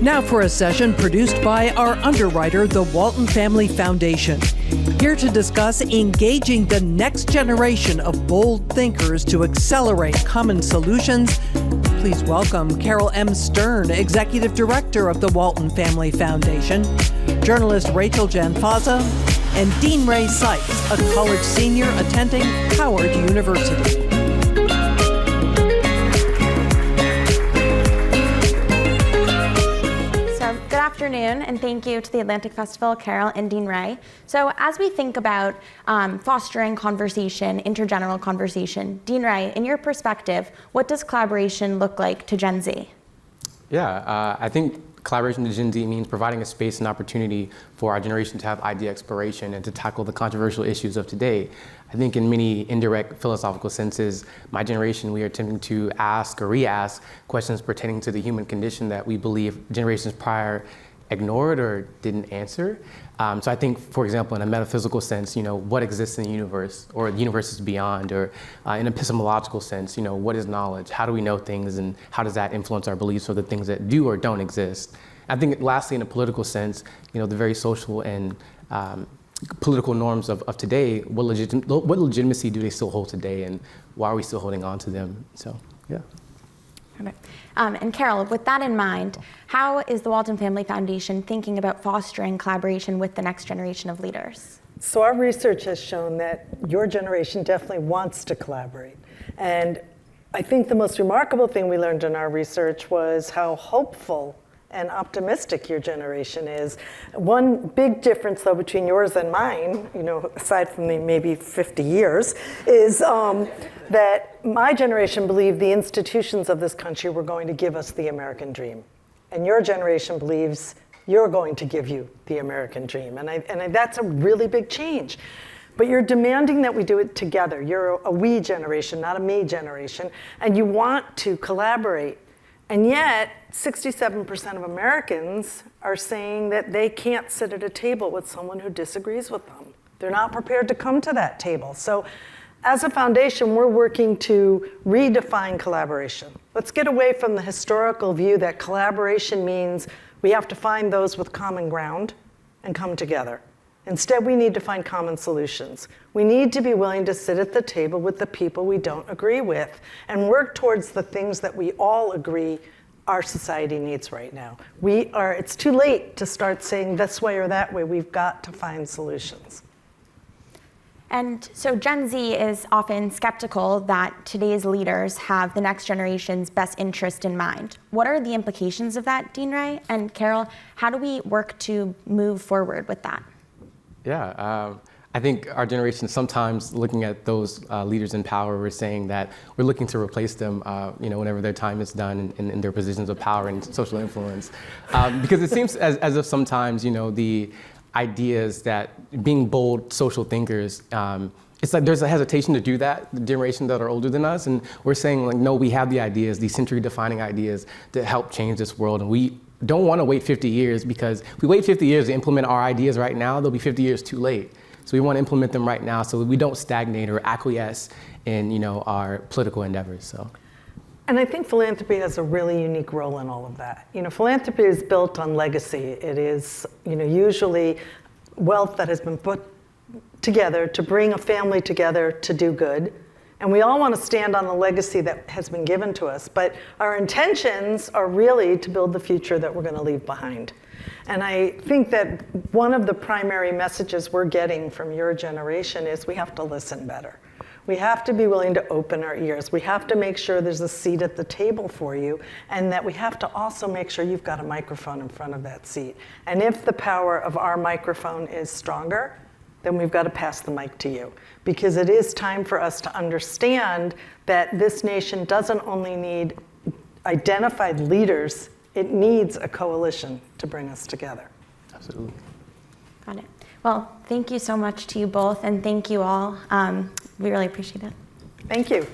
Now for a session produced by our underwriter, the Walton Family Foundation. Here to discuss engaging the next generation of bold thinkers to accelerate common solutions, please welcome Caryl M. Stern, Executive Director of the Walton Family Foundation, journalist Rachel Janfaza, and Deanrea Sykes, a college senior attending Howard University. Good afternoon, and thank you to the Atlantic Festival, Caryl and Deanrea. So as we think about fostering conversation, intergeneral conversation, Deanrea, in your perspective, what does collaboration look like to Gen Z? Yeah, I think collaboration to Gen Z means providing a space and opportunity for our generation to have idea exploration and to tackle the controversial issues of today. I think in many indirect philosophical senses, my generation, we are attempting to ask or re-ask questions pertaining to the human condition that we believe generations prior ignored or didn't answer. So I think, for example, in a metaphysical sense, what exists in the universe, or the universe is beyond, or in an epistemological sense, what is knowledge? How do we know things, and how does that influence our beliefs or the things that do or don't exist? I think lastly, in a political sense, the very social and political norms of today, what legitimacy do they still hold today, and why are we still holding on to them? So, yeah. Okay. And Caryl, with that in mind, how is the Walton Family Foundation thinking about fostering collaboration with the next generation of leaders? So our research has shown that your generation definitely wants to collaborate. And I think the most remarkable thing we learned in our research was how hopeful and optimistic your generation is. One big difference, though, between yours and mine, aside from the maybe 50 years, is that my generation believed the institutions of this country were going to give us the American dream. And your generation believes you're going to give you the American dream. And that's a really big change. But you're demanding that we do it together. You're a we generation, not a me generation. And you want to collaborate. And yet, 67% of Americans are saying that they can't sit at a table with someone who disagrees with them. They're not prepared to come to that table. So as a foundation, we're working to redefine collaboration. Let's get away from the historical view that collaboration means we have to find those with common ground and come together. Instead, we need to find common solutions. We need to be willing to sit at the table with the people we don't agree with and work towards the things that we all agree our society needs right now. It's too late to start saying this way or that way. We've got to find solutions. And so Gen Z is often skeptical that today's leaders have the next generation's best interest in mind. What are the implications of that, Deanrea? And Caryl, how do we work to move forward with that? Yeah, I think our generation, sometimes looking at those leaders in power, we're saying that we're looking to replace them, whenever their time is done in their positions of power and social influence. Because it seems as if sometimes, the ideas that being bold social thinkers, it's like there's a hesitation to do that, the generation that are older than us, and we're saying, no, we have the ideas, these century-defining ideas to help change this world, and we don't want to wait 50 years, because if we wait 50 years to implement our ideas right now, they'll be 50 years too late. So we want to implement them right now so that we don't stagnate or acquiesce in our political endeavors. So. And I think philanthropy has a really unique role in all of that. Philanthropy is built on legacy. It is usually wealth that has been put together to bring a family together to do good. And we all want to stand on the legacy that has been given to us, but our intentions are really to build the future that we're going to leave behind. And I think that one of the primary messages we're getting from your generation is we have to listen better. We have to be willing to open our ears. We have to make sure there's a seat at the table for you, and that we have to also make sure you've got a microphone in front of that seat. And if the power of our microphone is stronger, then we've got to pass the mic to you. Because it is time for us to understand that this nation doesn't only need identified leaders, it needs a coalition to bring us together. Absolutely. Got it. Well, thank you so much to you both, and thank you all. We really appreciate it. Thank you.